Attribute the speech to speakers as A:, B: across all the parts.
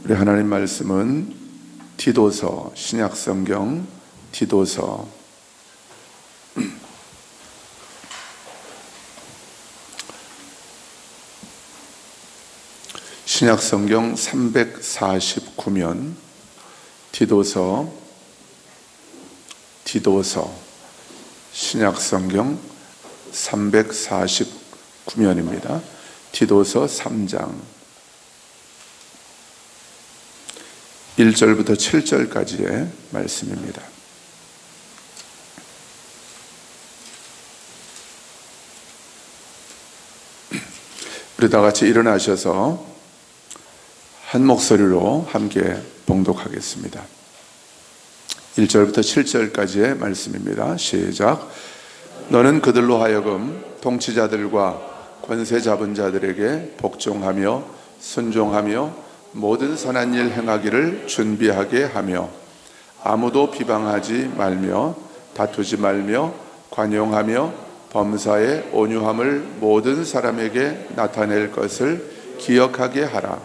A: 우리 하나님 말씀은 디도서, 신약성경 디도서 신약성경 349면 디도서 신약성경 349면입니다. 디도서 3장 1절부터 7절까지의 말씀입니다. 우리 다 같이 일어나셔서 한 목소리로 함께 봉독하겠습니다. 1절부터 7절까지의 말씀입니다. 시작. 너는 그들로 하여금 통치자들과 권세 잡은 자들에게 복종하며 순종하며 모든 선한 일 행하기를 준비하게 하며 아무도 비방하지 말며 다투지 말며 관용하며 범사의 온유함을 모든 사람에게 나타낼 것을 기억하게 하라.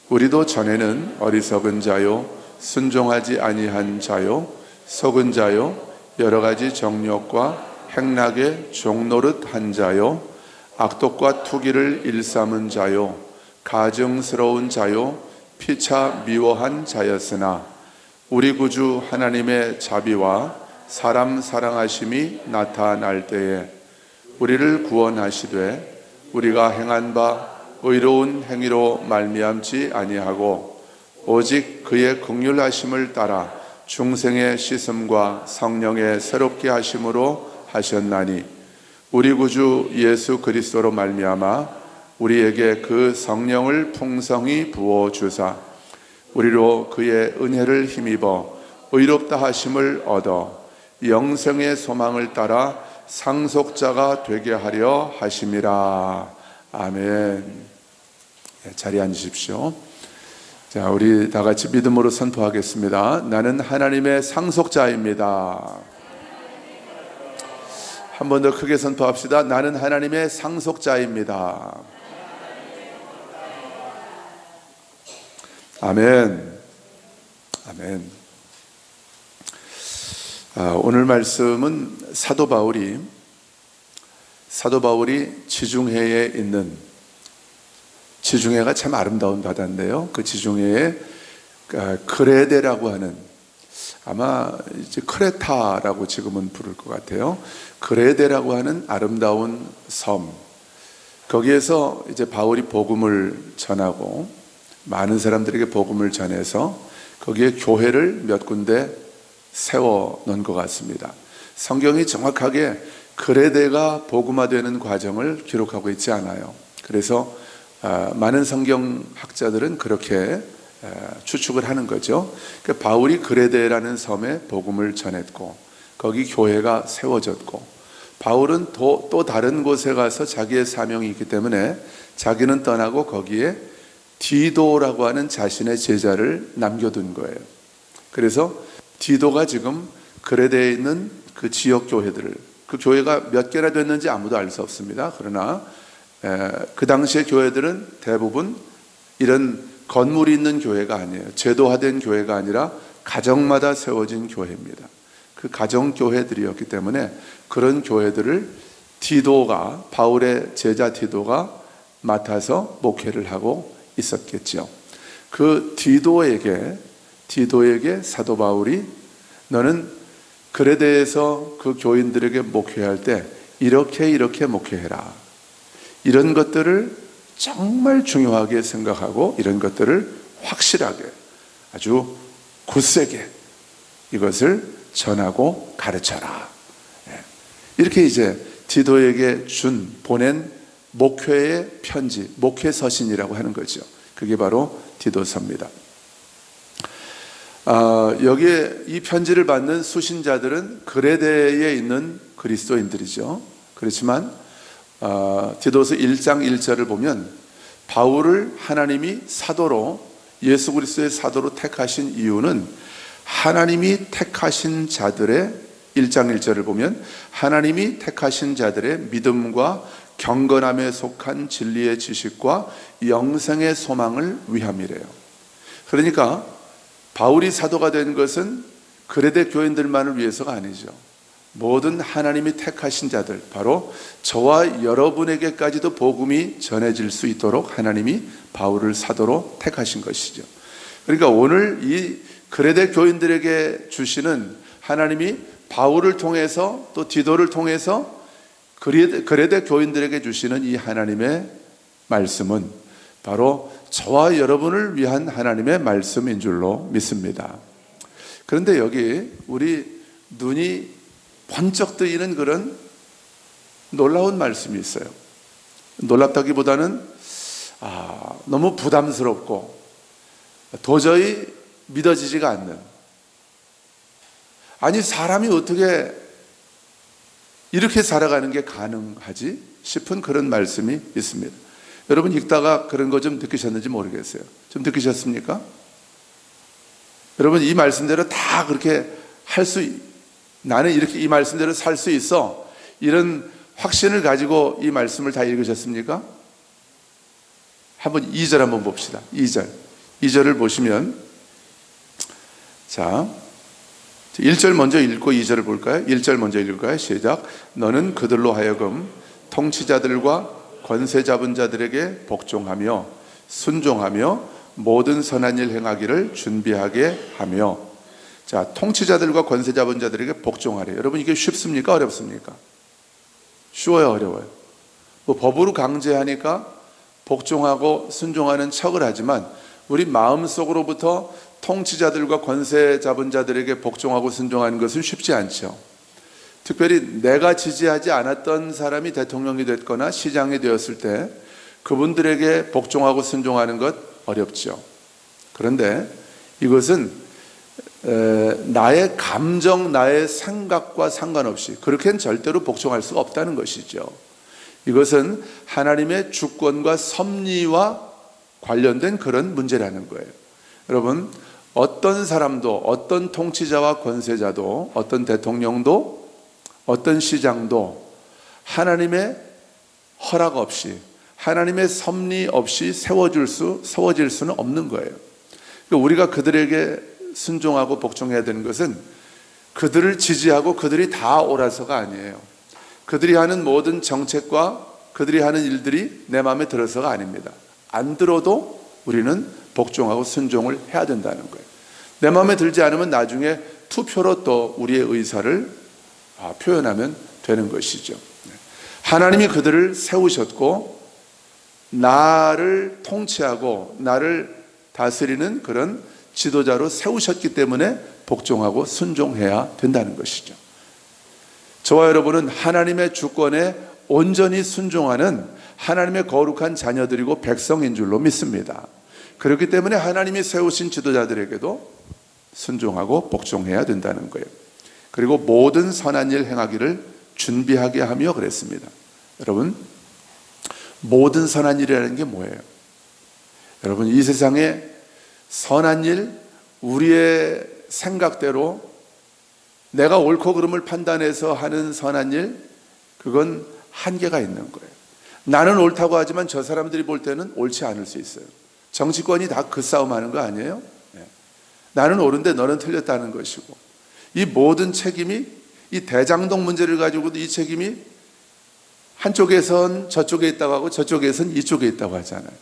A: 우리도 전에는 어리석은 자요 순종하지 아니한 자요 속은 자요 여러 가지 정욕과 행락의 종노릇한 자요 악독과 투기를 일삼은 자요 가증스러운 자요 피차 미워한 자였으나 우리 구주 하나님의 자비와 사람 사랑하심이 나타날 때에 우리를 구원하시되 우리가 행한 바 의로운 행위로 말미암지 아니하고 오직 그의 긍휼하심을 따라 중생의 씻음과 성령의 새롭게 하심으로 하셨나니 우리 구주 예수 그리스도로 말미암아 우리에게 그 성령을 풍성히 부어주사 우리로 그의 은혜를 힘입어 의롭다 하심을 얻어 영생의 소망을 따라 상속자가 되게 하려 하심이라. 아멘. 자리에 앉으십시오. 자, 우리 다 같이 믿음으로 선포하겠습니다. 나는 하나님의 상속자입니다. 한 번 더 크게 선포합시다. 나는 하나님의 상속자입니다. 아멘. 아멘. 오늘 말씀은 사도 바울이 지중해에 있는, 지중해가 참 아름다운 바다인데요. 그 지중해에 그레데라고 하는, 아마 이제 크레타라고 지금은 부를 것 같아요. 그레데라고 하는 아름다운 섬, 거기에서 이제 바울이 복음을 전하고 많은 사람들에게 복음을 전해서 거기에 교회를 몇 군데 세워 놓은 것 같습니다. 성경이 정확하게 그레데가 복음화되는 과정을 기록하고 있지 않아요. 그래서 많은 성경학자들은 그렇게 추측을 하는 거죠. 그러니까 바울이 그레데라는 섬에 복음을 전했고 거기 교회가 세워졌고 바울은 또 다른 곳에 가서 자기의 사명이 있기 때문에 자기는 떠나고 거기에 디도라고 하는 자신의 제자를 남겨둔 거예요. 그래서 디도가 지금 그레데에 있는 그 지역 교회들을, 그 교회가 몇 개나 됐는지 아무도 알 수 없습니다. 그러나 그 당시의 교회들은 대부분 이런 건물이 있는 교회가 아니에요. 제도화된 교회가 아니라 가정마다 세워진 교회입니다. 그 가정교회들이었기 때문에 그런 교회들을 디도가, 바울의 제자 디도가 맡아서 목회를 하고 있었겠죠. 그 디도에게 사도 바울이 너는 그레데에서 그 교인들에게 목회할 때 이렇게 목회해라. 이런 것들을 정말 중요하게 생각하고 이런 것들을 확실하게 아주 굳세게 이것을 전하고 가르쳐라. 이렇게 이제 디도에게 보낸 목회의 편지, 목회 서신이라고 하는 거죠. 그게 바로 디도서입니다. 여기에 이 편지를 받는 수신자들은 그레데에 있는 그리스도인들이죠. 그렇지만 디도서 1장 1절을 보면 바울을 하나님이 사도로, 예수 그리스도의 사도로 택하신 이유는 하나님이 택하신 자들의, 1장 1절을 보면 하나님이 택하신 자들의 믿음과 경건함에 속한 진리의 지식과 영생의 소망을 위함이래요. 그러니까 바울이 사도가 된 것은 그레데 교인들만을 위해서가 아니죠. 모든 하나님이 택하신 자들, 바로 저와 여러분에게까지도 복음이 전해질 수 있도록 하나님이 바울을 사도로 택하신 것이죠. 그러니까 오늘 이 그레데 교인들에게 주시는, 하나님이 바울을 통해서 또 디도를 통해서 그레데 교인들에게 주시는 이 하나님의 말씀은 바로 저와 여러분을 위한 하나님의 말씀인 줄로 믿습니다. 그런데 여기 우리 눈이 번쩍 뜨이는 그런 놀라운 말씀이 있어요. 놀랍다기보다는 너무 부담스럽고 도저히 믿어지지가 않는, 아니 사람이 어떻게 이렇게 살아가는 게 가능하지 싶은 그런 말씀이 있습니다. 여러분 읽다가 그런 거 좀 느끼셨는지 모르겠어요. 좀 느끼셨습니까? 여러분 이 말씀대로 다 그렇게 나는 이렇게 이 말씀대로 살 수 있어, 이런 확신을 가지고 이 말씀을 다 읽으셨습니까? 한번 2절 한번 봅시다. 2절을 보시면, 자 1절 먼저 읽고 2절을 볼까요? 1절 먼저 읽을까요? 시작. 너는 그들로 하여금 통치자들과 권세 잡은 자들에게 복종하며 순종하며 모든 선한 일 행하기를 준비하게 하며. 자, 통치자들과 권세 잡은 자들에게 복종하래. 여러분 이게 쉽습니까? 어렵습니까? 쉬워요? 어려워요? 뭐 법으로 강제하니까 복종하고 순종하는 척을 하지만 우리 마음속으로부터 통치자들과 권세 잡은 자들에게 복종하고 순종하는 것은 쉽지 않죠. 특별히 내가 지지하지 않았던 사람이 대통령이 됐거나 시장이 되었을 때 그분들에게 복종하고 순종하는 것 어렵죠. 그런데 이것은 나의 감정, 나의 생각과 상관없이 그렇게는 절대로 복종할 수가 없다는 것이죠. 이것은 하나님의 주권과 섭리와 관련된 그런 문제라는 거예요. 여러분, 어떤 사람도, 어떤 통치자와 권세자도, 어떤 대통령도, 어떤 시장도 하나님의 허락 없이, 하나님의 섭리 없이 세워질 수는 없는 거예요. 우리가 그들에게 순종하고 복종해야 되는 것은 그들을 지지하고 그들이 다 옳아서가 아니에요. 그들이 하는 모든 정책과 그들이 하는 일들이 내 마음에 들어서가 아닙니다. 안 들어도 우리는 복종하고 순종을 해야 된다는 거예요. 내 마음에 들지 않으면 나중에 투표로 또 우리의 의사를 표현하면 되는 것이죠. 하나님이 그들을 세우셨고 나를 통치하고 나를 다스리는 그런 지도자로 세우셨기 때문에 복종하고 순종해야 된다는 것이죠. 저와 여러분은 하나님의 주권에 온전히 순종하는 하나님의 거룩한 자녀들이고 백성인 줄로 믿습니다. 그렇기 때문에 하나님이 세우신 지도자들에게도 순종하고 복종해야 된다는 거예요. 그리고 모든 선한 일 행하기를 준비하게 하며 그랬습니다. 여러분, 모든 선한 일이라는 게 뭐예요? 여러분, 이 세상에 선한 일, 우리의 생각대로 내가 옳고 그름을 판단해서 하는 선한 일, 그건 한계가 있는 거예요. 나는 옳다고 하지만 저 사람들이 볼 때는 옳지 않을 수 있어요. 정치권이 다 그 싸움하는 거 아니에요? 나는 옳은데 너는 틀렸다는 것이고, 이 모든 책임이, 이 대장동 문제를 가지고도 이 책임이 한쪽에선 저쪽에 있다고 하고 저쪽에선 이쪽에 있다고 하잖아요.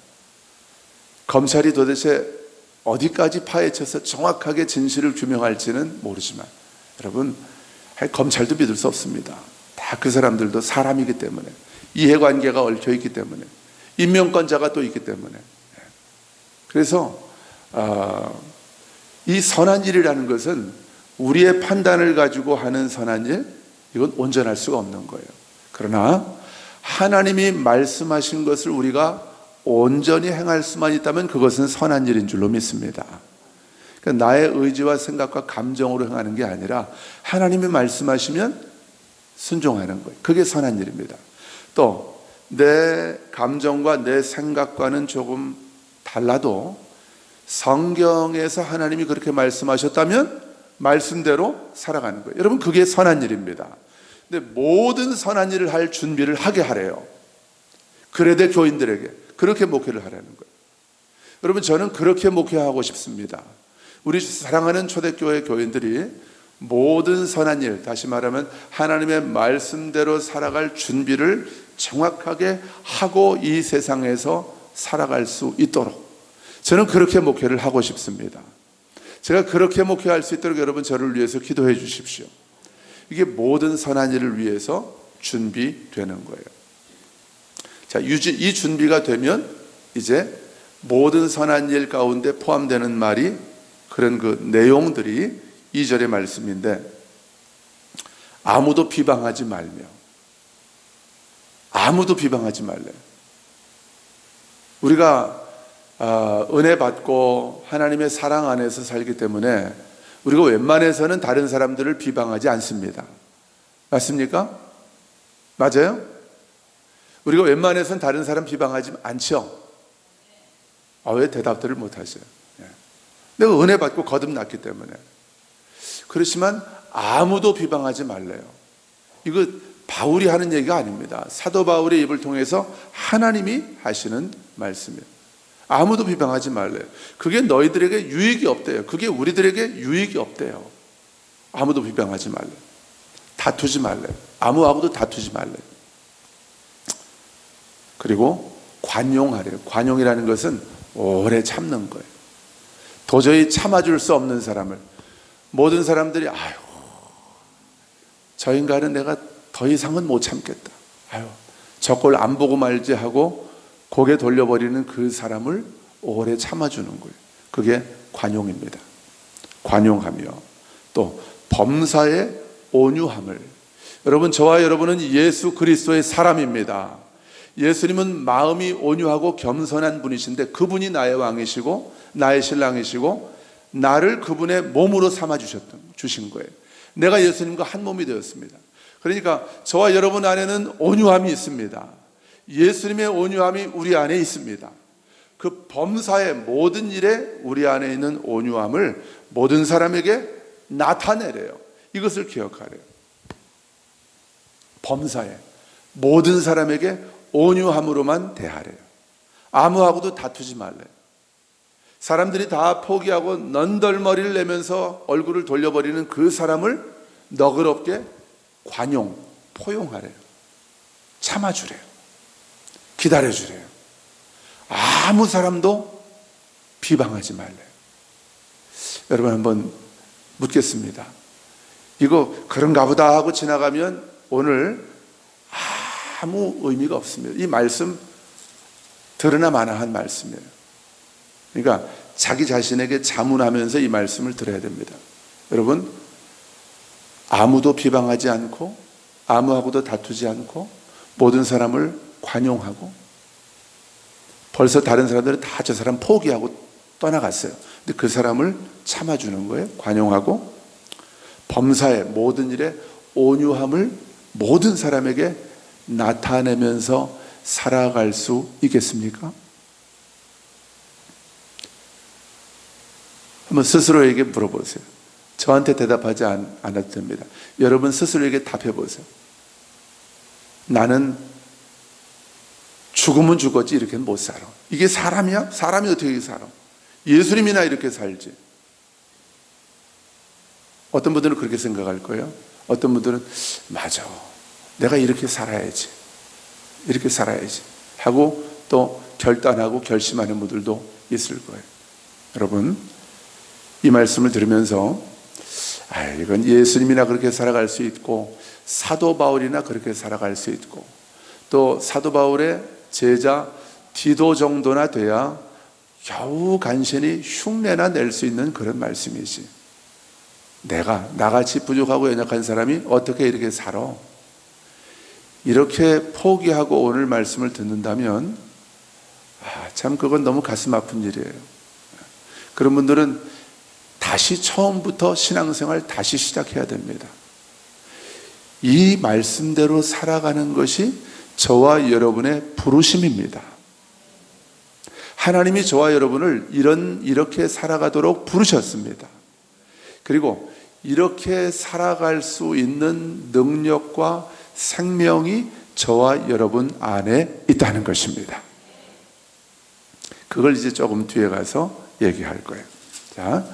A: 검찰이 도대체 어디까지 파헤쳐서 정확하게 진실을 규명할지는 모르지만 여러분, 검찰도 믿을 수 없습니다. 다 그 사람들도 사람이기 때문에, 이해관계가 얽혀있기 때문에, 임명권자가 또 있기 때문에. 그래서 이 선한 일이라는 것은 우리의 판단을 가지고 하는 선한 일, 이건 온전할 수가 없는 거예요. 그러나 하나님이 말씀하신 것을 우리가 온전히 행할 수만 있다면 그것은 선한 일인 줄로 믿습니다. 그러니까 나의 의지와 생각과 감정으로 행하는 게 아니라 하나님이 말씀하시면 순종하는 거예요. 그게 선한 일입니다. 또 내 감정과 내 생각과는 조금 달라도 성경에서 하나님이 그렇게 말씀하셨다면 말씀대로 살아가는 거예요. 여러분, 그게 선한 일입니다. 근데 모든 선한 일을 할 준비를 하게 하래요. 그레데 교인들에게 그렇게 목회를 하라는 거예요. 여러분, 저는 그렇게 목회하고 싶습니다. 우리 사랑하는 초대교회 교인들이 모든 선한 일, 다시 말하면 하나님의 말씀대로 살아갈 준비를 정확하게 하고 이 세상에서 살아갈 수 있도록 저는 그렇게 목회를 하고 싶습니다. 제가 그렇게 목회할 수 있도록 여러분 저를 위해서 기도해 주십시오. 이게 모든 선한 일을 위해서 준비되는 거예요. 자, 이 준비가 되면 이제 모든 선한 일 가운데 포함되는 말이 그런 그 내용들이 2절의 말씀인데, 아무도 비방하지 말며, 아무도 비방하지 말래. 우리가 은혜 받고 하나님의 사랑 안에서 살기 때문에 우리가 웬만해서는 다른 사람들을 비방하지 않습니다. 맞습니까? 맞아요? 우리가 웬만해서는 다른 사람 비방하지 않죠? 왜 대답들을 못하세요? 내가 은혜 받고 거듭났기 때문에. 그렇지만 아무도 비방하지 말래요. 이거 바울이 하는 얘기가 아닙니다. 사도 바울의 입을 통해서 하나님이 하시는 말씀이에요. 아무도 비방하지 말래요. 그게 너희들에게 유익이 없대요. 그게 우리들에게 유익이 없대요. 아무도 비방하지 말래요. 다투지 말래요. 아무하고도 다투지 말래요. 그리고 관용하래요. 관용이라는 것은 오래 참는 거예요. 도저히 참아줄 수 없는 사람을, 모든 사람들이 아유, 저 인간은 내가 더 이상은 못 참겠다, 아유, 저걸 안 보고 말지 하고 고개 돌려버리는 그 사람을 오래 참아주는 거예요. 그게 관용입니다. 관용하며 또 범사의 온유함을. 여러분, 저와 여러분은 예수 그리스도의 사람입니다. 예수님은 마음이 온유하고 겸손한 분이신데 그분이 나의 왕이시고 나의 신랑이시고 나를 그분의 몸으로 주신 거예요. 내가 예수님과 한 몸이 되었습니다. 그러니까 저와 여러분 안에는 온유함이 있습니다. 예수님의 온유함이 우리 안에 있습니다. 그 범사의 모든 일에 우리 안에 있는 온유함을 모든 사람에게 나타내래요. 이것을 기억하래요. 범사에 모든 사람에게 온유함으로만 대하래요. 아무하고도 다투지 말래요. 사람들이 다 포기하고 넌덜머리를 내면서 얼굴을 돌려버리는 그 사람을 너그럽게 관용, 포용하래요. 참아주래요. 기다려주래요. 아무 사람도 비방하지 말래요. 여러분, 한번 묻겠습니다. 이거 그런가 보다 하고 지나가면 오늘 아무 의미가 없습니다. 이 말씀 들으나 마나 한 말씀이에요. 그러니까 자기 자신에게 자문하면서 이 말씀을 들어야 됩니다. 여러분, 아무도 비방하지 않고 아무하고도 다투지 않고 모든 사람을 관용하고, 벌써 다른 사람들은 다 저 사람 포기하고 떠나갔어요. 근데 그 사람을 참아주는 거예요. 관용하고 범사의 모든 일에 온유함을 모든 사람에게 나타내면서 살아갈 수 있겠습니까? 한번 스스로에게 물어보세요. 저한테 대답하지 않아도 됩니다. 여러분 스스로에게 답해 보세요. 나는 죽으면 죽었지 이렇게는 못 살아. 이게 사람이야? 사람이 어떻게 살아? 예수님이나 이렇게 살지. 어떤 분들은 그렇게 생각할 거예요. 어떤 분들은 맞아, 내가 이렇게 살아야지, 이렇게 살아야지 하고 또 결단하고 결심하는 분들도 있을 거예요. 여러분, 이 말씀을 들으면서 이건 예수님이나 그렇게 살아갈 수 있고 사도 바울이나 그렇게 살아갈 수 있고 또 사도 바울의 제자 디도 정도나 돼야 겨우 간신히 흉내나 낼 수 있는 그런 말씀이지, 내가 나같이 부족하고 연약한 사람이 어떻게 이렇게 살아? 이렇게 포기하고 오늘 말씀을 듣는다면 참 그건 너무 가슴 아픈 일이에요. 그런 분들은 다시 처음부터 신앙생활 다시 시작해야 됩니다. 이 말씀대로 살아가는 것이 저와 여러분의 부르심입니다. 하나님이 저와 여러분을 이렇게 살아가도록 부르셨습니다. 그리고 이렇게 살아갈 수 있는 능력과 생명이 저와 여러분 안에 있다는 것입니다. 그걸 이제 조금 뒤에 가서 얘기할 거예요. 자,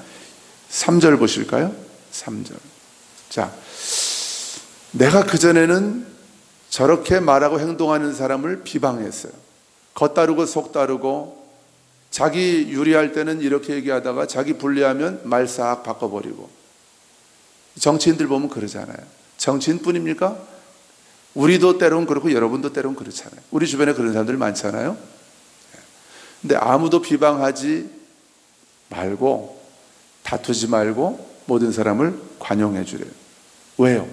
A: 3절 보실까요? 3절. 자, 내가 그전에는 저렇게 말하고 행동하는 사람을 비방했어요. 겉다르고 속다르고, 자기 유리할 때는 이렇게 얘기하다가 자기 불리하면 말 싹 바꿔버리고. 정치인들 보면 그러잖아요. 정치인뿐입니까? 우리도 때론 그렇고 여러분도 때론 그렇잖아요. 우리 주변에 그런 사람들 많잖아요. 근데 아무도 비방하지 말고, 다투지 말고 모든 사람을 관용해 주래요. 왜요?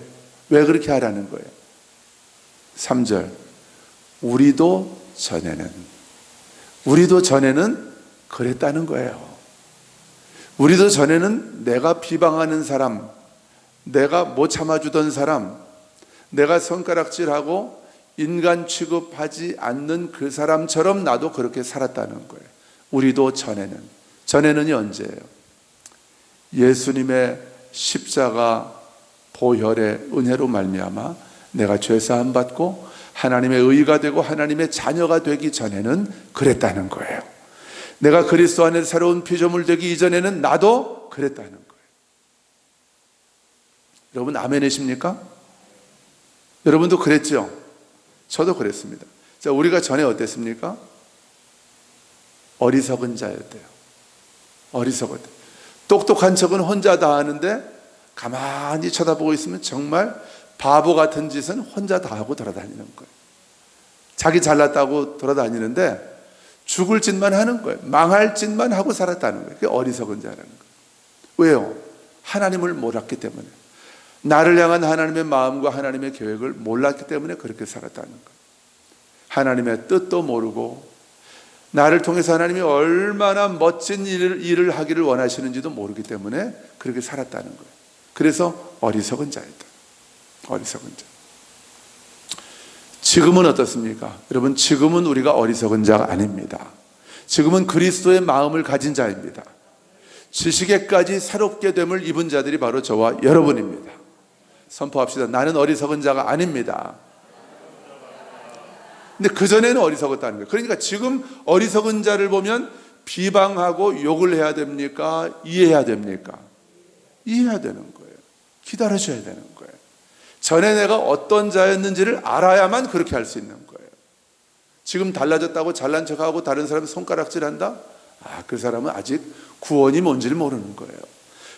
A: 왜 그렇게 하라는 거예요? 3절. 우리도 전에는 그랬다는 거예요. 우리도 전에는 내가 비방하는 사람, 내가 못 참아주던 사람, 내가 손가락질하고 인간 취급하지 않는 그 사람처럼 나도 그렇게 살았다는 거예요. 우리도 전에는이 언제예요? 예수님의 십자가 보혈의 은혜로 말미암아 내가 죄사함 받고 하나님의 의가 되고 하나님의 자녀가 되기 전에는 그랬다는 거예요. 내가 그리스도 안에 새로운 피조물 되기 이전에는 나도 그랬다는 거예요. 여러분 아멘이십니까? 여러분도 그랬죠? 저도 그랬습니다. 자, 우리가 전에 어땠습니까? 어리석은 자였대요. 어리석은. 똑똑한 척은 혼자 다 하는데 가만히 쳐다보고 있으면 정말 바보 같은 짓은 혼자 다 하고 돌아다니는 거예요. 자기 잘났다고 돌아다니는데 죽을 짓만 하는 거예요. 망할 짓만 하고 살았다는 거예요. 그게 어리석은 자라는 거예요. 왜요? 하나님을 몰랐기 때문에. 나를 향한 하나님의 마음과 하나님의 계획을 몰랐기 때문에 그렇게 살았다는 거예요. 하나님의 뜻도 모르고 나를 통해서 하나님이 얼마나 멋진 일을 하기를 원하시는지도 모르기 때문에 그렇게 살았다는 거예요. 그래서 어리석은 자였다. 어리석은 자. 지금은 어떻습니까? 여러분, 지금은 우리가 어리석은 자가 아닙니다. 지금은 그리스도의 마음을 가진 자입니다. 지식에까지 새롭게 됨을 입은 자들이 바로 저와 여러분입니다. 선포합시다. 나는 어리석은 자가 아닙니다. 근데 그전에는 어리석었다는 거예요. 그러니까 지금 어리석은 자를 보면 비방하고 욕을 해야 됩니까? 이해해야 됩니까? 이해해야 되는 거예요. 기다려줘야 되는 거예요. 전에 내가 어떤 자였는지를 알아야만 그렇게 할 수 있는 거예요. 지금 달라졌다고 잘난 척하고 다른 사람 손가락질한다? 그 사람은 아직 구원이 뭔지를 모르는 거예요.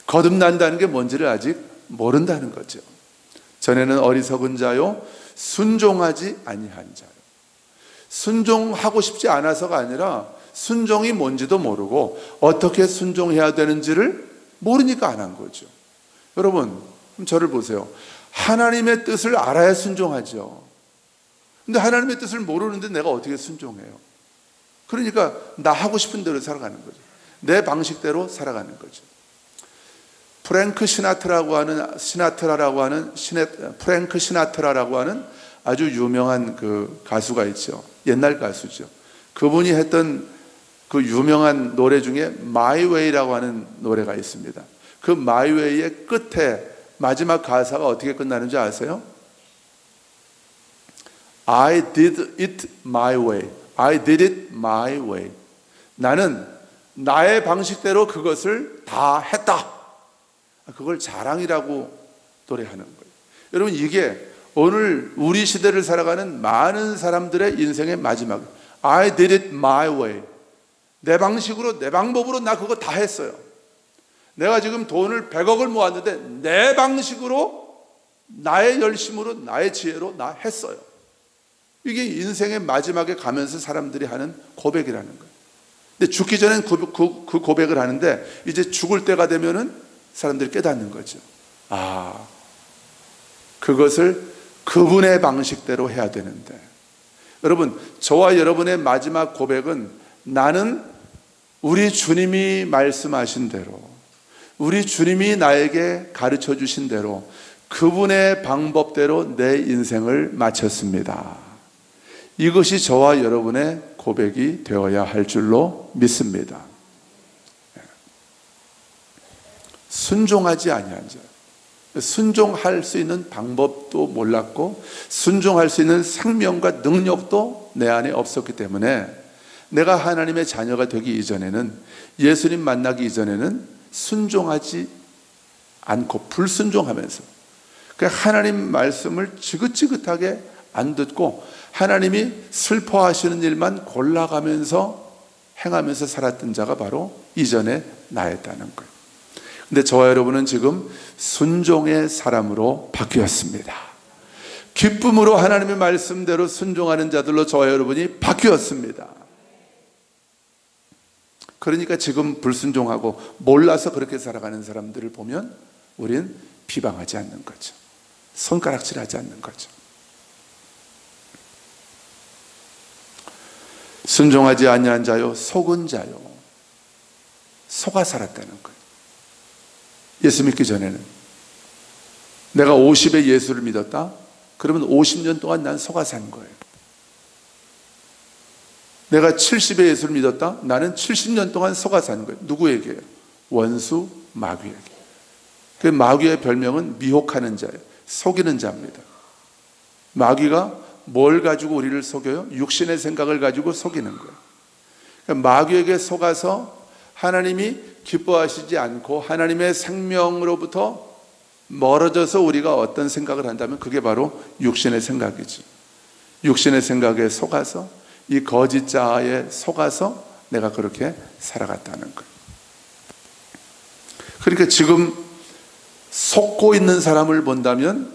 A: 거듭난다는 게 뭔지를 아직 모른다는 거죠. 전에는 어리석은 자요, 순종하지 아니한 자요. 순종하고 싶지 않아서가 아니라 순종이 뭔지도 모르고 어떻게 순종해야 되는지를 모르니까 안 한 거죠. 여러분, 저를 보세요. 하나님의 뜻을 알아야 순종하죠. 근데 하나님의 뜻을 모르는데 내가 어떻게 순종해요? 그러니까 나 하고 싶은 대로 살아가는 거죠. 내 방식대로 살아가는 거죠. 프랭크 시나트라라고 하는 아주 유명한 그 가수가 있죠. 옛날 가수죠. 그분이 했던 그 유명한 노래 중에 My Way라고 하는 노래가 있습니다. 그 My Way의 끝에 마지막 가사가 어떻게 끝나는지 아세요? I did it my way. I did it my way. 나는 나의 방식대로 그것을 다 했다. 그걸 자랑이라고 노래하는 거예요. 여러분, 이게 오늘 우리 시대를 살아가는 많은 사람들의 인생의 마지막. I did it my way. 내 방식으로, 내 방법으로 나 그거 다 했어요. 내가 지금 돈을 100억을 모았는데 내 방식으로, 나의 열심으로, 나의 지혜로 나 했어요. 이게 인생의 마지막에 가면서 사람들이 하는 고백이라는 거예요. 근데 죽기 전엔 그 고백을 하는데 이제 죽을 때가 되면은 사람들이 깨닫는 거죠. 그것을 그분의 방식대로 해야 되는데. 여러분, 저와 여러분의 마지막 고백은 나는 우리 주님이 말씀하신 대로, 우리 주님이 나에게 가르쳐 주신 대로 그분의 방법대로 내 인생을 마쳤습니다. 이것이 저와 여러분의 고백이 되어야 할 줄로 믿습니다. 순종하지 아니한 자. 순종할 수 있는 방법도 몰랐고 순종할 수 있는 생명과 능력도 내 안에 없었기 때문에 내가 하나님의 자녀가 되기 이전에는, 예수님 만나기 이전에는 순종하지 않고 불순종하면서, 하나님 말씀을 지긋지긋하게 안 듣고 하나님이 슬퍼하시는 일만 골라가면서 행하면서 살았던 자가 바로 이전의 나였다는 거예요. 근데 저와 여러분은 지금 순종의 사람으로 바뀌었습니다. 기쁨으로 하나님의 말씀대로 순종하는 자들로 저와 여러분이 바뀌었습니다. 그러니까 지금 불순종하고 몰라서 그렇게 살아가는 사람들을 보면 우린 비방하지 않는 거죠. 손가락질하지 않는 거죠. 순종하지 아니한 자요, 속은 자요. 속아 살았다는 거예요. 예수 믿기 전에는 내가 50에 예수를 믿었다? 그러면 50년 동안 난 속아 산 거예요. 내가 70에 예수를 믿었다? 나는 70년 동안 속아 산 거예요. 누구에게요? 원수 마귀에게. 그 마귀의 별명은 미혹하는 자예요. 속이는 자입니다. 마귀가 뭘 가지고 우리를 속여요? 육신의 생각을 가지고 속이는 거예요. 그러니까 마귀에게 속아서 하나님이 기뻐하시지 않고 하나님의 생명으로부터 멀어져서 우리가 어떤 생각을 한다면 그게 바로 육신의 생각이죠. 육신의 생각에 속아서, 이 거짓 자아에 속아서 내가 그렇게 살아갔다는 거예요. 그러니까 지금 속고 있는 사람을 본다면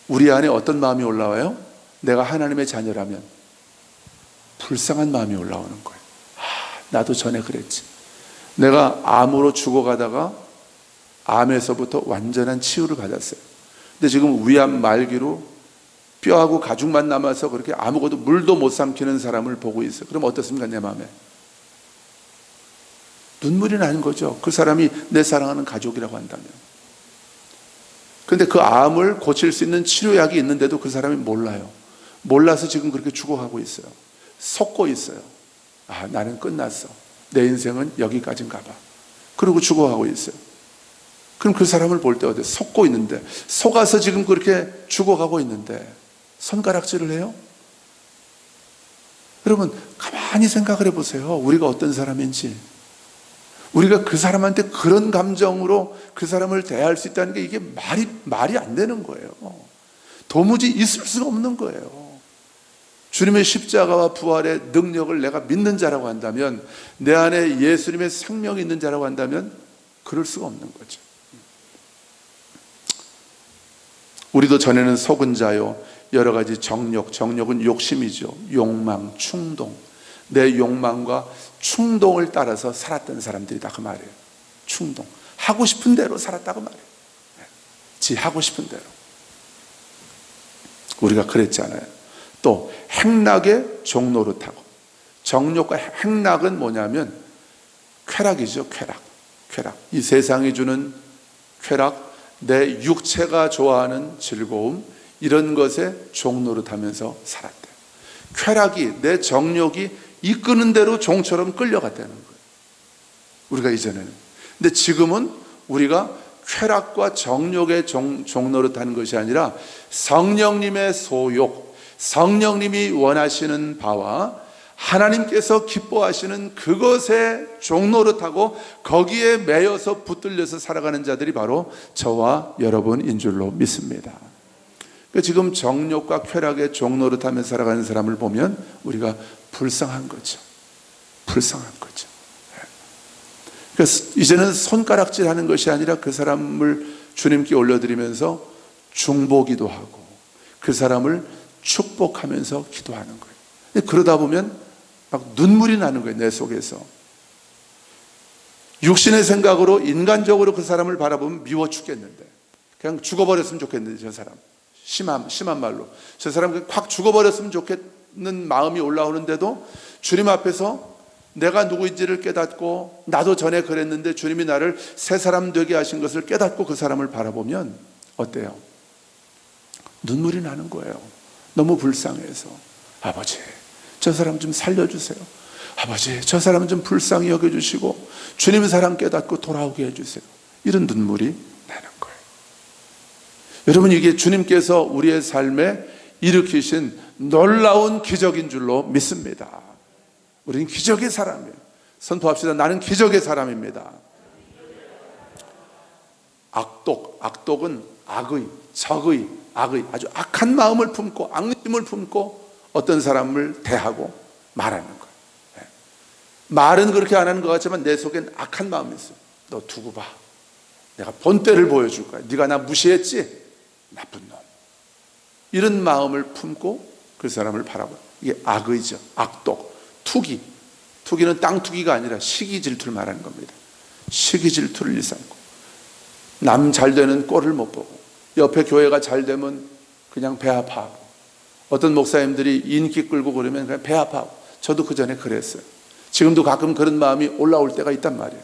A: 우리 안에 어떤 마음이 올라와요? 내가 하나님의 자녀라면 불쌍한 마음이 올라오는 거예요. 나도 전에 그랬지. 내가 암으로 죽어가다가 암에서부터 완전한 치유를 받았어요. 근데 지금 위암 말기로 뼈하고 가죽만 남아서 그렇게 아무것도 물도 못 삼키는 사람을 보고 있어요. 그럼 어떻습니까? 내 마음에 눈물이 나는 거죠. 그 사람이 내 사랑하는 가족이라고 한다면. 그런데 그 암을 고칠 수 있는 치료약이 있는데도 그 사람이 몰라요. 몰라서 지금 그렇게 죽어가고 있어요. 속고 있어요. 나는 끝났어. 내 인생은 여기까지인가 봐. 그러고 죽어가고 있어요. 그럼 그 사람을 볼 때 어때요? 속고 있는데, 속아서 지금 그렇게 죽어가고 있는데 손가락질을 해요? 여러분 가만히 생각을 해보세요. 우리가 어떤 사람인지. 우리가 그 사람한테 그런 감정으로 그 사람을 대할 수 있다는 게 이게 말이 안 되는 거예요. 도무지 있을 수가 없는 거예요. 주님의 십자가와 부활의 능력을 내가 믿는 자라고 한다면, 내 안에 예수님의 생명이 있는 자라고 한다면 그럴 수가 없는 거죠. 우리도 전에는 속은 자요, 여러 가지 정욕은 욕심이죠. 욕망, 충동, 내 욕망과 충동을 따라서 살았던 사람들이다 그 말이에요. 충동, 하고 싶은 대로 살았다고 말이에요. 지 하고 싶은 대로. 우리가 그랬잖아요. 또 행락의 종노릇하고. 정욕과 행락은 뭐냐면 쾌락이죠. 쾌락. 이 세상이 주는 쾌락, 내 육체가 좋아하는 즐거움, 이런 것에 종노릇하면서 살았대요. 쾌락이, 내 정욕이 이끄는 대로 종처럼 끌려갔다는 거예요. 우리가 이전에는. 근데 지금은 우리가 쾌락과 정욕의 종노릇하는 것이 아니라 성령님의 소욕, 성령님이 원하시는 바와 하나님께서 기뻐하시는 그것에 종노릇하고 거기에 매여서 붙들려서 살아가는 자들이 바로 저와 여러분인 줄로 믿습니다. 그러니까 지금 정욕과 쾌락에 종노릇하면서 살아가는 사람을 보면 우리가 불쌍한 거죠. 불쌍한 거죠. 그래서 이제는 손가락질하는 것이 아니라 그 사람을 주님께 올려드리면서 중보기도 하고 그 사람을 축복하면서 기도하는 거예요. 그러다 보면 막 눈물이 나는 거예요. 내 속에서. 육신의 생각으로 인간적으로 그 사람을 바라보면 미워 죽겠는데, 그냥 죽어버렸으면 좋겠는데, 저 사람 심한 말로 저 사람 확 죽어버렸으면 좋겠는 마음이 올라오는데도 주님 앞에서 내가 누구인지를 깨닫고, 나도 전에 그랬는데 주님이 나를 새 사람 되게 하신 것을 깨닫고 그 사람을 바라보면 어때요? 눈물이 나는 거예요. 너무 불쌍해서. 아버지, 저 사람 좀 살려주세요. 아버지, 저 사람 좀 불쌍히 여겨주시고 주님의 사랑 깨닫고 돌아오게 해주세요. 이런 눈물이 나는 거예요. 여러분, 이게 주님께서 우리의 삶에 일으키신 놀라운 기적인 줄로 믿습니다. 우리는 기적의 사람이에요. 선포합시다. 나는 기적의 사람입니다. 악독은 악의, 적의, 아주 악한 마음을 품고 악심을 품고 어떤 사람을 대하고 말하는 거예요. 말은 그렇게 안 하는 것 같지만 내 속엔 악한 마음이 있어요. 너 두고 봐. 내가 본때를 보여줄 거야. 네가 나 무시했지? 나쁜 놈. 이런 마음을 품고 그 사람을 바라봐요. 이게 악의죠. 악독. 투기는 땅투기가 아니라 시기 질투를 말하는 겁니다. 시기 질투를 일삼고 남 잘 되는 꼴을 못 보고 옆에 교회가 잘 되면 그냥 배 아파하고 어떤 목사님들이 인기 끌고 그러면 그냥 배 아파하고 저도 그 전에 그랬어요. 지금도 가끔 그런 마음이 올라올 때가 있단 말이에요.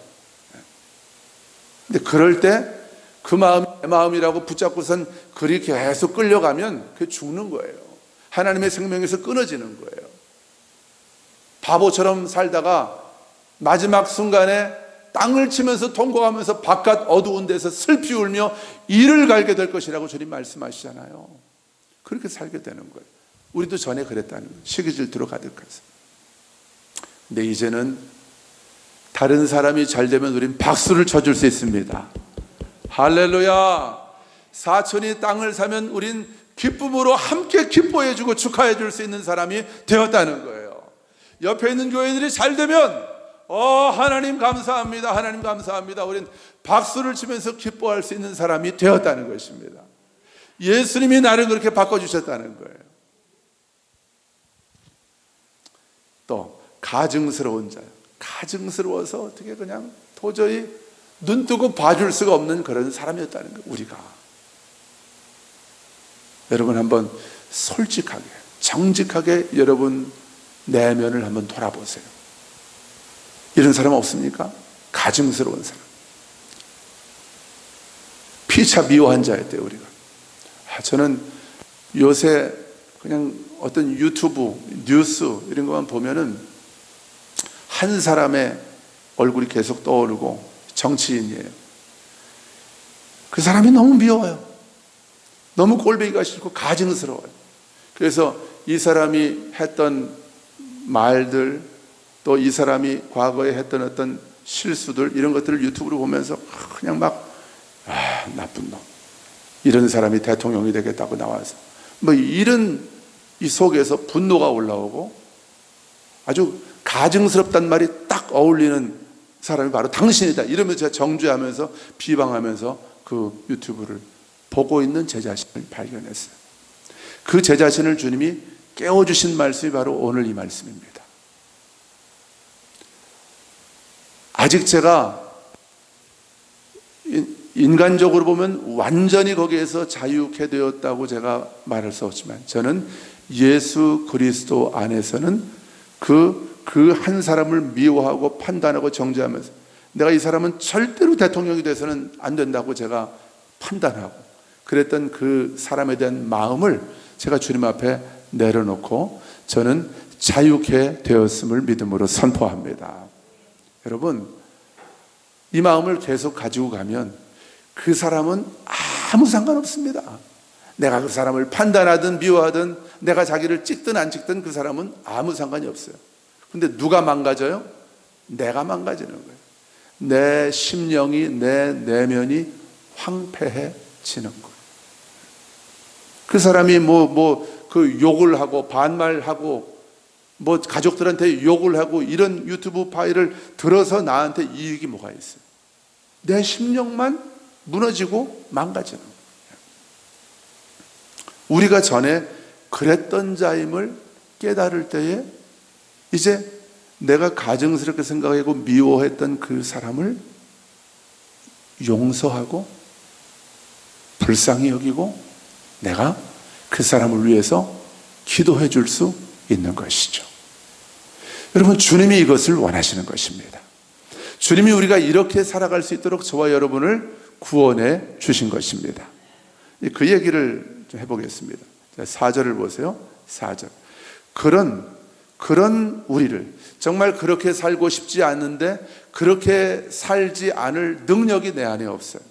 A: 근데 그럴 때 그 마음이 내 마음이라고 붙잡고선 그리 계속 끌려가면 그게 죽는 거예요. 하나님의 생명에서 끊어지는 거예요. 바보처럼 살다가 마지막 순간에 땅을 치면서 통곡하면서 바깥 어두운 데서 슬피 울며 이를 갈게 될 것이라고 주님 말씀하시잖아요. 그렇게 살게 되는 거예요. 우리도 전에 그랬다는 거예요. 시기질투로 가득해서. 근데 이제는 다른 사람이 잘 되면 우린 박수를 쳐줄 수 있습니다. 할렐루야. 사촌이 땅을 사면 우린 기쁨으로 함께 기뻐해주고 축하해줄 수 있는 사람이 되었다는 거예요. 옆에 있는 교회들이 잘 되면 하나님 감사합니다. 하나님 감사합니다. 우린 박수를 치면서 기뻐할 수 있는 사람이 되었다는 것입니다. 예수님이 나를 그렇게 바꿔주셨다는 거예요. 또 가증스러운 자요. 가증스러워서 어떻게 그냥 도저히 눈 뜨고 봐줄 수가 없는 그런 사람이었다는 거예요. 우리가. 여러분 한번 솔직하게 정직하게 여러분 내면을 한번 돌아보세요. 이런 사람 없습니까? 가증스러운 사람. 피차 미워한 자였대요 우리가. 저는 요새 그냥 어떤 유튜브 뉴스 이런 것만 보면은 한 사람의 얼굴이 계속 떠오르고 정치인이에요. 그 사람이 너무 미워요. 너무 꼴보기가 싫고 가증스러워요. 그래서 이 사람이 했던 말들 또 이 사람이 과거에 했던 어떤 실수들 이런 것들을 유튜브로 보면서 그냥 막 나쁜 놈 이런 사람이 대통령이 되겠다고 나와서 뭐 이런 이 속에서 분노가 올라오고 아주 가증스럽단 말이 딱 어울리는 사람이 바로 당신이다 이러면서 제가 정죄하면서 비방하면서 그 유튜브를 보고 있는 제 자신을 발견했어요. 그 제 자신을 주님이 깨워주신 말씀이 바로 오늘 이 말씀입니다. 아직 제가 인간적으로 보면 완전히 거기에서 자유케 되었다고 제가 말할 수 없지만 저는 예수 그리스도 안에서는 그 한 사람을 미워하고 판단하고 정죄하면서 내가 이 사람은 절대로 대통령이 돼서는 안 된다고 제가 판단하고 그랬던 그 사람에 대한 마음을 제가 주님 앞에 내려놓고 저는 자유케 되었음을 믿음으로 선포합니다. 여러분 이 마음을 계속 가지고 가면 그 사람은 아무 상관없습니다. 내가 그 사람을 판단하든 미워하든 내가 자기를 찍든 안 찍든 그 사람은 아무 상관이 없어요. 근데 누가 망가져요? 내가 망가지는 거예요. 내 심령이 내 내면이 황폐해지는 거예요. 그 사람이 그 욕을 하고 반말하고 뭐 가족들한테 욕을 하고 이런 유튜브 파일을 들어서 나한테 이익이 뭐가 있어요? 내 심령만 무너지고 망가지는 거예요. 우리가 전에 그랬던 자임을 깨달을 때에 이제 내가 가증스럽게 생각하고 미워했던 그 사람을 용서하고 불쌍히 여기고 내가 그 사람을 위해서 기도해 줄 수 있는 것이죠. 여러분 주님이 이것을 원하시는 것입니다. 주님이 우리가 이렇게 살아갈 수 있도록 저와 여러분을 구원해 주신 것입니다. 그 얘기를 좀 해보겠습니다. 4절을 보세요. 4절. 그런 우리를 정말 그렇게 살고 싶지 않은데 그렇게 살지 않을 능력이 내 안에 없어요.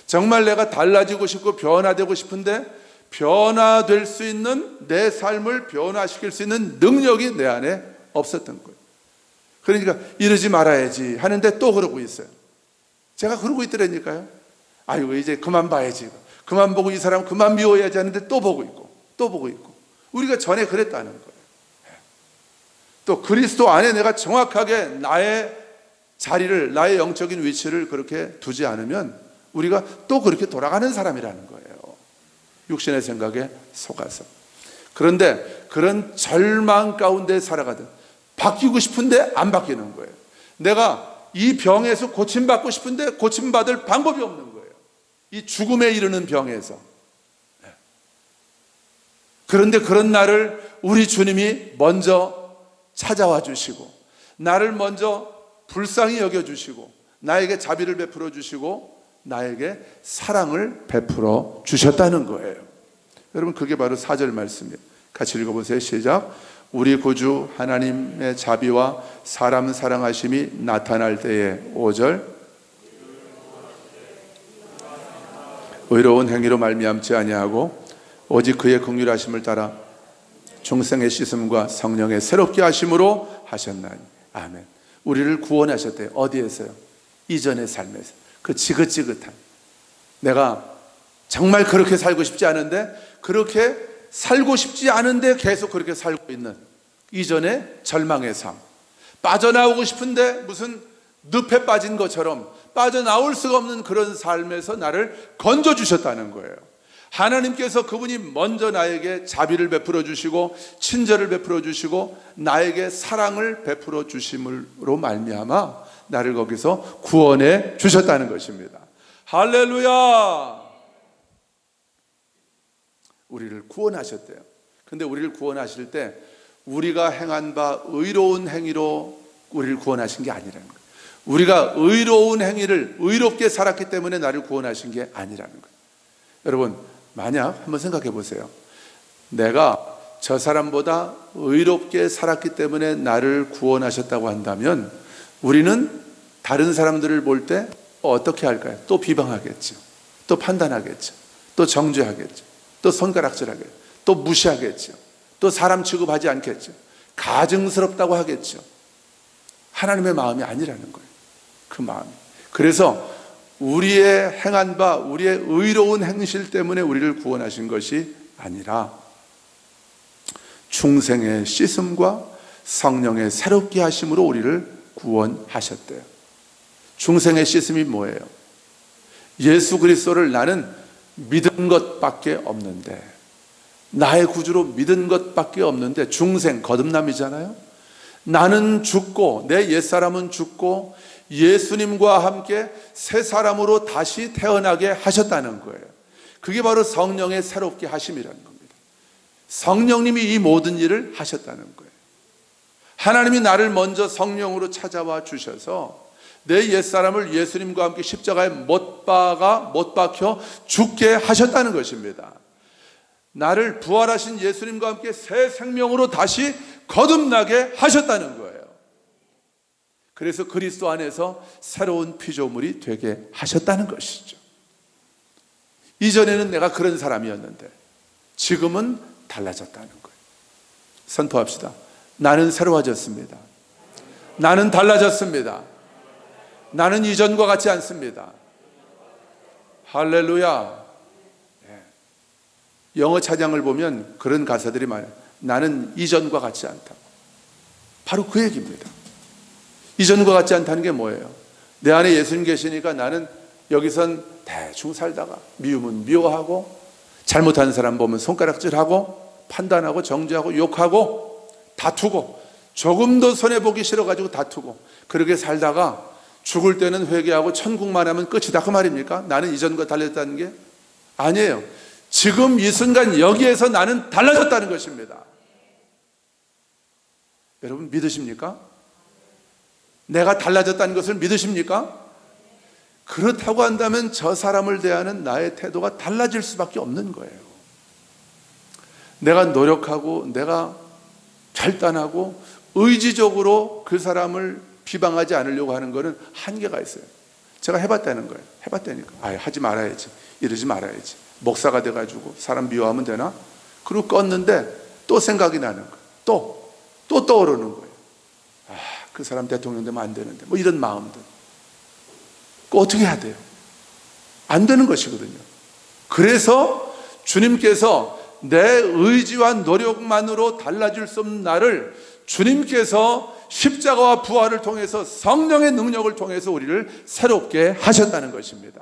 A: 정말 내가 달라지고 싶고 변화되고 싶은데 변화될 수 있는, 내 삶을 변화시킬 수 있는 능력이 내 안에 없었던 거예요. 그러니까 이러지 말아야지 하는데 또 그러고 있어요. 제가 그러고 있더라니까요. 아이고 이제 그만 봐야지, 그만 보고 이 사람 그만 미워야지 하는데 또 보고 있고 또 보고 있고. 우리가 전에 그랬다는 거예요. 또 그리스도 안에 내가 정확하게 나의 자리를, 나의 영적인 위치를 그렇게 두지 않으면 우리가 또 그렇게 돌아가는 사람이라는 거예요. 육신의 생각에 속아서. 그런데 그런 절망 가운데 살아가든 바뀌고 싶은데 안 바뀌는 거예요. 내가 이 병에서 고침받고 싶은데 고침받을 방법이 없는 거예요. 이 죽음에 이르는 병에서. 그런데 그런 나를 우리 주님이 먼저 찾아와 주시고, 나를 먼저 불쌍히 여겨주시고, 나에게 자비를 베풀어 주시고, 나에게 사랑을 베풀어 주셨다는 거예요. 여러분, 그게 바로 4절 말씀이에요. 같이 읽어보세요. 시작. 우리 구주 하나님의 자비와 사람 사랑하심이 나타날 때에 5절 의로운 행위로 말미암지 아니하고 오직 그의 긍휼하심을 따라 중생의 씻음과 성령의 새롭게 하심으로 하셨나니. 아멘. 우리를 구원하셨대요. 어디에서요? 이전의 삶에서. 그 지긋지긋한, 내가 정말 그렇게 살고 싶지 않은데, 그렇게 살고 싶지 않은데 계속 그렇게 살고 있는 이전의 절망의 삶, 빠져나오고 싶은데 무슨 늪에 빠진 것처럼 빠져나올 수가 없는 그런 삶에서 나를 건져주셨다는 거예요. 하나님께서 그분이 먼저 나에게 자비를 베풀어 주시고 친절을 베풀어 주시고 나에게 사랑을 베풀어 주심으로 말미암아 나를 거기서 구원해 주셨다는 것입니다. 할렐루야! 우리를 구원하셨대요. 근데 우리를 구원하실 때 우리가 행한 바 의로운 행위로 우리를 구원하신 게 아니라는 거예요. 우리가 의로운 행위를, 의롭게 살았기 때문에 나를 구원하신 게 아니라는 거예요. 여러분, 만약 한번 생각해 보세요. 내가 저 사람보다 의롭게 살았기 때문에 나를 구원하셨다고 한다면 우리는 다른 사람들을 볼 때 어떻게 할까요? 또 비방하겠죠. 또 판단하겠죠. 또 정죄하겠죠. 또 손가락질하겠죠. 또 무시하겠죠. 또 사람 취급하지 않겠죠. 가증스럽다고 하겠죠. 하나님의 마음이 아니라는 거예요. 그 마음이. 그래서 우리의 행한 바, 우리의 의로운 행실 때문에 우리를 구원하신 것이 아니라 중생의 씻음과 성령의 새롭게 하심으로 우리를 구원하셨대요. 중생의 씻음이 뭐예요? 예수 그리스도를 나는 믿은 것밖에 없는데, 나의 구주로 믿은 것밖에 없는데, 중생, 거듭남이잖아요. 나는 죽고 내 옛사람은 죽고 예수님과 함께 새 사람으로 다시 태어나게 하셨다는 거예요. 그게 바로 성령의 새롭게 하심이라는 겁니다. 성령님이 이 모든 일을 하셨다는 거예요. 하나님이 나를 먼저 성령으로 찾아와 주셔서 내 옛사람을 예수님과 함께 십자가에 못 박혀 죽게 하셨다는 것입니다. 나를 부활하신 예수님과 함께 새 생명으로 다시 거듭나게 하셨다는 거예요. 그래서 그리스도 안에서 새로운 피조물이 되게 하셨다는 것이죠. 이전에는 내가 그런 사람이었는데 지금은 달라졌다는 거예요. 선포합시다. 나는 새로워졌습니다. 나는 달라졌습니다. 나는 이전과 같지 않습니다. 할렐루야. 영어 찬양을 보면 그런 가사들이 많아요. 나는 이전과 같지 않다. 바로 그 얘기입니다. 이전과 같지 않다는 게 뭐예요? 내 안에 예수님 계시니까 나는 여기선 대충 살다가 미우면 미워하고, 잘못하는 사람 보면 손가락질하고, 판단하고, 정죄하고, 욕하고, 다투고, 조금도 손해보기 싫어가지고 다투고, 그렇게 살다가 죽을 때는 회개하고 천국만 하면 끝이다, 그 말입니까? 나는 이전과 달라졌다는 게 아니에요. 지금 이 순간 여기에서 나는 달라졌다는 것입니다. 여러분 믿으십니까? 내가 달라졌다는 것을 믿으십니까? 그렇다고 한다면 저 사람을 대하는 나의 태도가 달라질 수밖에 없는 거예요. 내가 노력하고 내가 결단하고 의지적으로 그 사람을 비방하지 않으려고 하는 것은 한계가 있어요. 제가 해봤다는 거예요. 해봤다니까. 하지 말아야지. 이러지 말아야지. 목사가 돼가지고 사람 미워하면 되나? 그리고 껐는데 또 생각이 나는 거예요. 또 떠오르는 거예요. 아, 그 사람 대통령 되면 안 되는데, 뭐 이런 마음들. 그 어떻게 해야 돼요? 안 되는 것이거든요. 그래서 주님께서 내 의지와 노력만으로 달라질 수 없는 나를 주님께서 십자가와 부활을 통해서 성령의 능력을 통해서 우리를 새롭게 하셨다는 것입니다.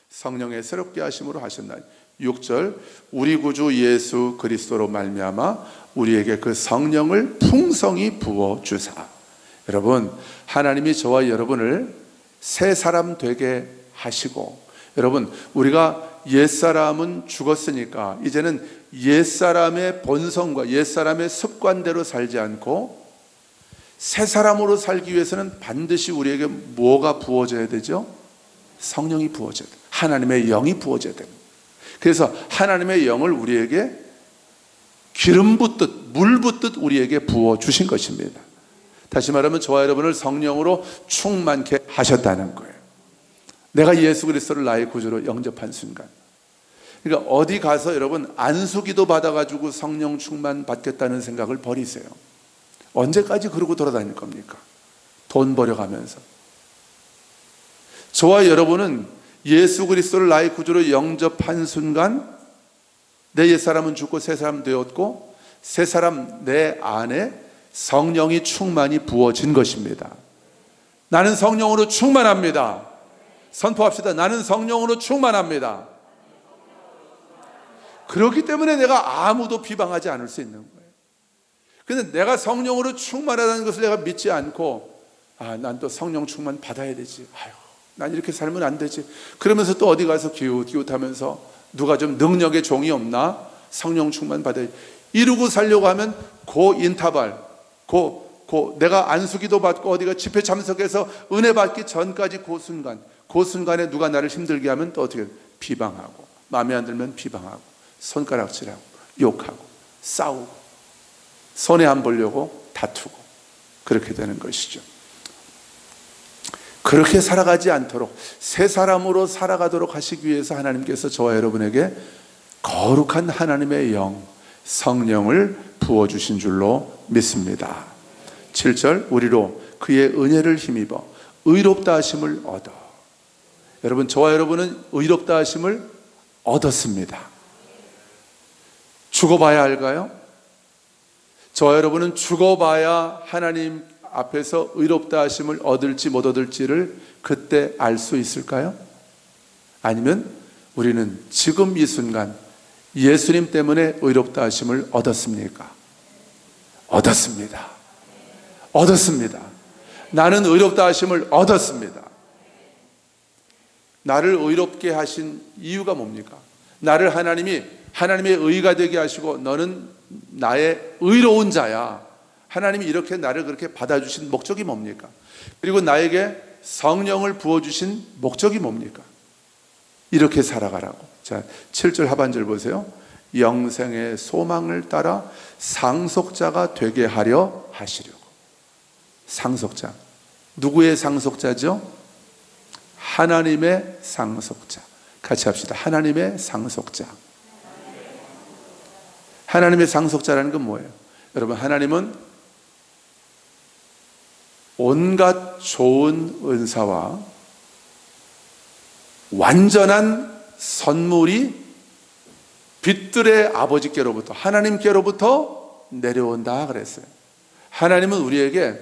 A: 성령의 새롭게 하심으로 하셨나니 6절 우리 구주 예수 그리스도로 말미암아 우리에게 그 성령을 풍성히 부어 주사. 여러분, 하나님이 저와 여러분을 새 사람 되게 하시고, 여러분, 우리가 옛사람은 죽었으니까 이제는 옛사람의 본성과 옛사람의 습관대로 살지 않고 새 사람으로 살기 위해서는 반드시 우리에게 뭐가 부어져야 되죠? 성령이 부어져야 돼요. 하나님의 영이 부어져야 됩니다. 그래서 하나님의 영을 우리에게 기름 붓듯 물 붓듯 우리에게 부어 주신 것입니다. 다시 말하면 저와 여러분을 성령으로 충만케 하셨다는 거예요. 내가 예수 그리스도를 나의 구주로 영접한 순간, 그러니까 어디 가서 여러분 안수기도 받아가지고 성령 충만 받겠다는 생각을 버리세요. 언제까지 그러고 돌아다닐 겁니까? 돈 벌여가면서. 저와 여러분은 예수 그리스도를 나의 구주로 영접한 순간 내 옛사람은 죽고 새 사람 되었고 새 사람 내 안에 성령이 충만히 부어진 것입니다. 나는 성령으로 충만합니다. 선포합시다. 나는 성령으로 충만합니다. 그렇기 때문에 내가 아무도 비방하지 않을 수 있는 거예요. 그런데 내가 성령으로 충만하다는 것을 내가 믿지 않고, 난 또 성령 충만 받아야 되지. 난 이렇게 살면 안 되지. 그러면서 또 어디 가서 기웃기웃하면서 누가 좀 능력의 종이 없나? 성령 충만 받아야 지. 이루고 살려고 하면 인터벌, 내가 안수기도 받고 어디가 집회 참석해서 은혜 받기 전까지 그 순간에 누가 나를 힘들게 하면 또 어떻게 비방하고, 마음에 안 들면 비방하고, 손가락질하고, 욕하고, 싸우고, 손해 안 보려고 다투고, 그렇게 되는 것이죠. 그렇게 살아가지 않도록 새 사람으로 살아가도록 하시기 위해서 하나님께서 저와 여러분에게 거룩한 하나님의 영, 성령을 부어주신 줄로 믿습니다. 7절 우리로 그의 은혜를 힘입어 의롭다 하심을 얻어. 여러분, 저와 여러분은 의롭다 하심을 얻었습니다. 죽어봐야 할까요? 저와 여러분은 죽어봐야 하나님 앞에서 의롭다 하심을 얻을지 못 얻을지를 그때 알 수 있을까요? 아니면 우리는 지금 이 순간 예수님 때문에 의롭다 하심을 얻었습니까? 얻었습니다. 얻었습니다. 나는 의롭다 하심을 얻었습니다. 나를 의롭게 하신 이유가 뭡니까? 나를 하나님의 의가 되게 하시고 너는 나의 의로운 자야. 하나님이 이렇게 나를 그렇게 받아주신 목적이 뭡니까? 그리고 나에게 성령을 부어주신 목적이 뭡니까? 이렇게 살아가라고. 자, 7절 하반절 보세요. 영생의 소망을 따라 상속자가 되게 하려 하시려고. 상속자. 누구의 상속자죠? 하나님의 상속자. 같이 합시다. 하나님의 상속자. 하나님의 상속자라는 건 뭐예요? 여러분, 하나님은 온갖 좋은 은사와 완전한 선물이 빛들의 아버지께로부터, 하나님께로부터 내려온다 그랬어요. 하나님은 우리에게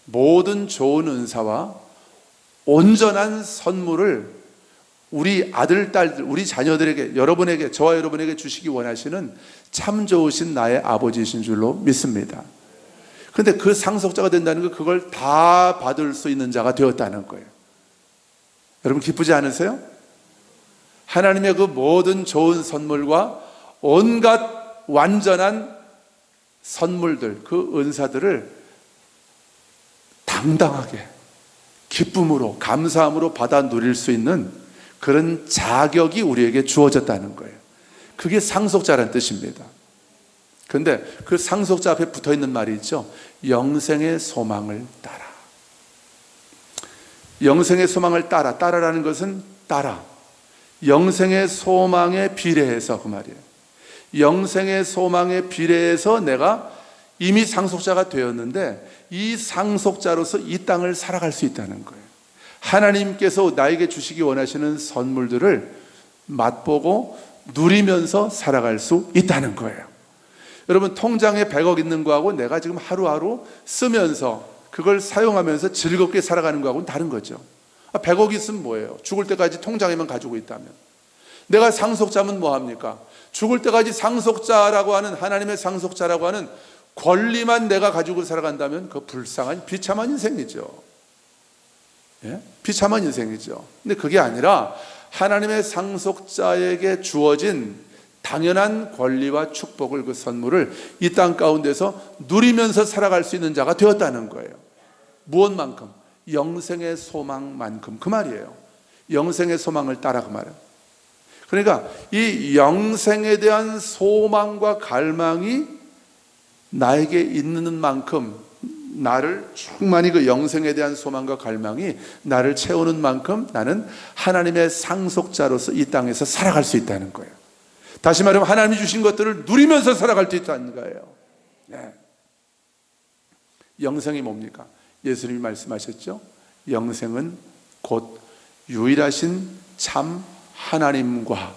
A: 모든 좋은 은사와 온전한 선물을 우리 아들, 딸들, 우리 자녀들에게, 여러분에게, 저와 여러분에게 주시기 원하시는 참 좋으신 나의 아버지이신 줄로 믿습니다. 그런데 그 상속자가 된다는 건 그걸 다 받을 수 있는 자가 되었다는 거예요. 여러분 기쁘지 않으세요? 하나님의 그 모든 좋은 선물과 온갖 완전한 선물들, 그 은사들을 당당하게 기쁨으로 감사함으로 받아 누릴 수 있는 그런 자격이 우리에게 주어졌다는 거예요. 그게 상속자란 뜻입니다. 그런데 그 상속자 앞에 붙어있는 말이 있죠. 영생의 소망을 따라. 영생의 소망을 따라라는 것은 따라. 영생의 소망에 비례해서, 그 말이에요. 영생의 소망에 비례해서 내가 이미 상속자가 되었는데 이 상속자로서 이 땅을 살아갈 수 있다는 거예요. 하나님께서 나에게 주시기 원하시는 선물들을 맛보고 누리면서 살아갈 수 있다는 거예요. 여러분, 통장에 100억 있는 거하고 내가 지금 하루하루 쓰면서 그걸 사용하면서 즐겁게 살아가는 거하고는 다른 거죠. 100억 있으면 뭐예요? 죽을 때까지 통장에만 가지고 있다면. 내가 상속자면 뭐합니까? 죽을 때까지 상속자라고 하는, 하나님의 상속자라고 하는 권리만 내가 가지고 살아간다면 그 불쌍한 비참한 인생이죠. 예? 비참한 인생이죠. 근데 그게 아니라 하나님의 상속자에게 주어진 당연한 권리와 축복을, 그 선물을 이 땅 가운데서 누리면서 살아갈 수 있는 자가 되었다는 거예요. 무엇만큼? 영생의 소망만큼. 그 말이에요. 영생의 소망을 따라, 그 말은. 그러니까 이 영생에 대한 소망과 갈망이 나에게 있는 만큼, 나를 충만히, 그 영생에 대한 소망과 갈망이 나를 채우는 만큼 나는 하나님의 상속자로서 이 땅에서 살아갈 수 있다는 거예요. 다시 말하면 하나님이 주신 것들을 누리면서 살아갈 수 있다는 거예요. 네. 영생이 뭡니까? 예수님이 말씀하셨죠. 영생은 곧 유일하신 참 하나님과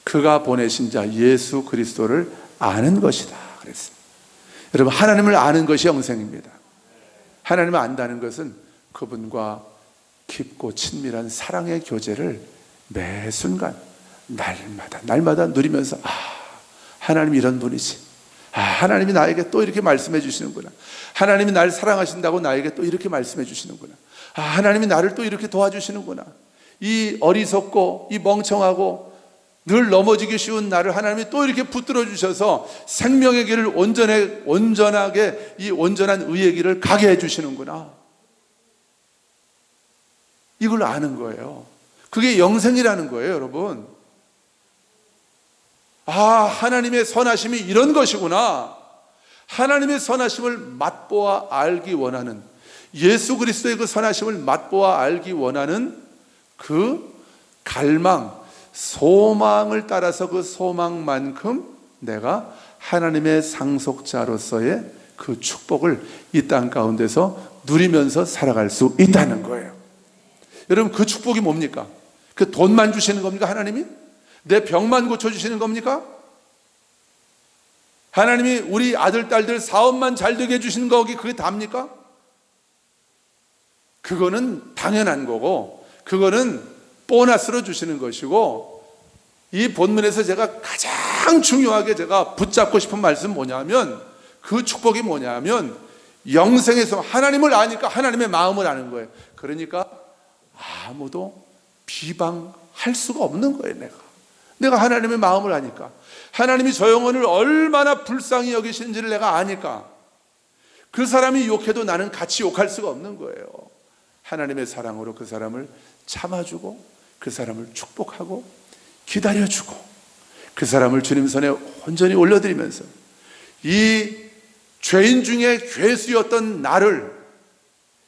A: 그가 보내신 자 예수 그리스도를 아는 것이다 그랬습니다. 여러분, 하나님을 아는 것이 영생입니다. 하나님을 안다는 것은 그분과 깊고 친밀한 사랑의 교제를 매 순간 날마다 누리면서, 하나님이 이런 분이지, 하나님이 나에게 또 이렇게 말씀해 주시는구나, 하나님이 날 사랑하신다고 나에게 또 이렇게 말씀해 주시는구나, 하나님이 나를 또 이렇게 도와주시는구나, 이 어리석고 이 멍청하고 늘 넘어지기 쉬운 나를 하나님이 또 이렇게 붙들어 주셔서 생명의 길을 온전하게 이 온전한 의의 길을 가게 해 주시는구나. 이걸 아는 거예요. 그게 영생이라는 거예요, 여러분. 하나님의 선하심이 이런 것이구나. 하나님의 선하심을 맛보아 알기 원하는, 예수 그리스도의 그 선하심을 맛보아 알기 원하는 그 갈망, 소망을 따라서 그 소망만큼 내가 하나님의 상속자로서의 그 축복을 이 땅 가운데서 누리면서 살아갈 수 있다는 거예요. 여러분, 그 축복이 뭡니까? 그 돈만 주시는 겁니까? 하나님이? 내 병만 고쳐주시는 겁니까? 하나님이 우리 아들, 딸들 사업만 잘 되게 해주시는 거기, 그게 답니까? 그거는 당연한 거고, 그거는 보너스로 주시는 것이고, 이 본문에서 제가 가장 중요하게 제가 붙잡고 싶은 말씀 뭐냐면, 그 축복이 뭐냐면 영생에서 하나님을 아니까 하나님의 마음을 아는 거예요. 그러니까 아무도 비방할 수가 없는 거예요. 내가 하나님의 마음을 아니까, 하나님이 저 영혼을 얼마나 불쌍히 여기시는지를 내가 아니까 그 사람이 욕해도 나는 같이 욕할 수가 없는 거예요. 하나님의 사랑으로 그 사람을 참아주고 그 사람을 축복하고 기다려주고 그 사람을 주님 손에 온전히 올려드리면서 이 죄인 중에 괴수였던 나를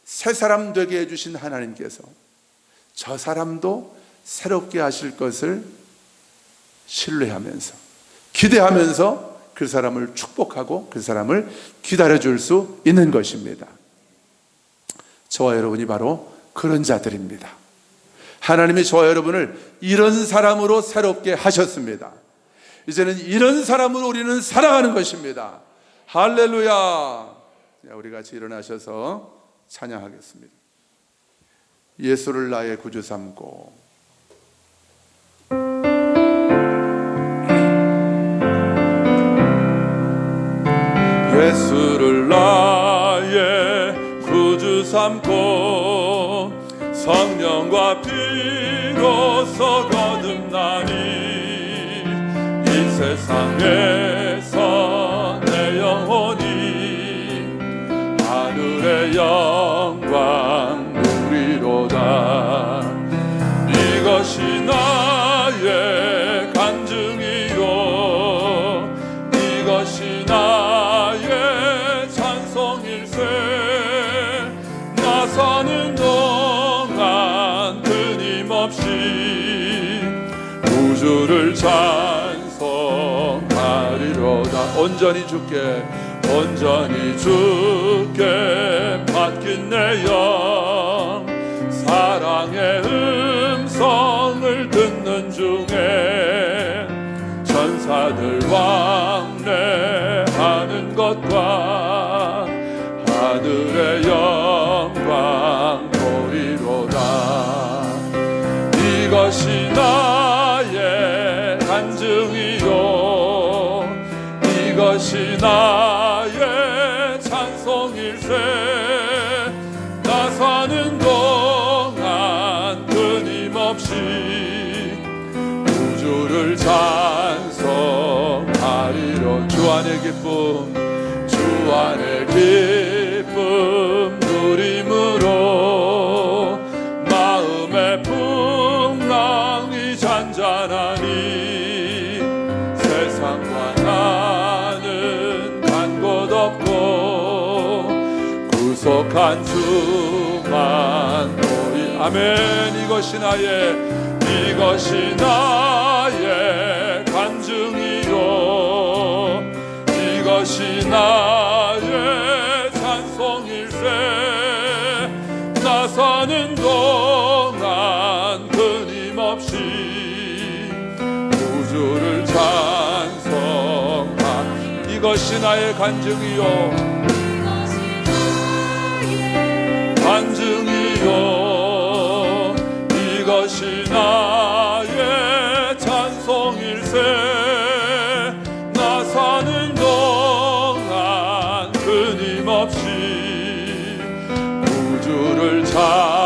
A: 새 사람 되게 해주신 하나님께서 저 사람도 새롭게 하실 것을 신뢰하면서 기대하면서 그 사람을 축복하고 그 사람을 기다려줄 수 있는 것입니다. 저와 여러분이 바로 그런 자들입니다. 하나님이 저와 여러분을 이런 사람으로 새롭게 하셨습니다. 이제는 이런 사람으로 우리는 살아가는 것입니다. 할렐루야. 우리 같이 일어나셔서 찬양하겠습니다. 예수를 나의 구주 삼고 예수를 나의 구주 삼고 성령과 피로서 거듭나니 이 세상에서 내 영혼이 하늘의 영광 누리로다. 이것이 나의 간증이요 이것이 나의 찬송일세. 나 사는 동안 끊임없이 찬송하리로다. 온전히 주께 맡긴 내 영, 사랑의 음성을 듣는 중에 천사들 왕래하는 것과 하늘의 영광 보이로다. 이것이 나의 간증이요, 이것이 나의 찬송일세. 나 사는 동안 끊임없이 우주를 찬송하리로. 주 안의 기쁨, 주 안의 기쁨 누림으로 마음의 풍랑이 잔잔하니 세상과 나는 간 곳 없고 구속한 주만 보이. 아멘. 이것이 나의 간증이요, 이것이 나의 찬송일세. 나 사는 동안 끊임없이 우주를 찬송하. 이것이 나의 간증이요, 이것이 나의 찬송일세. 나 사는 동안 끊임없이 우주를 찬송하리로다.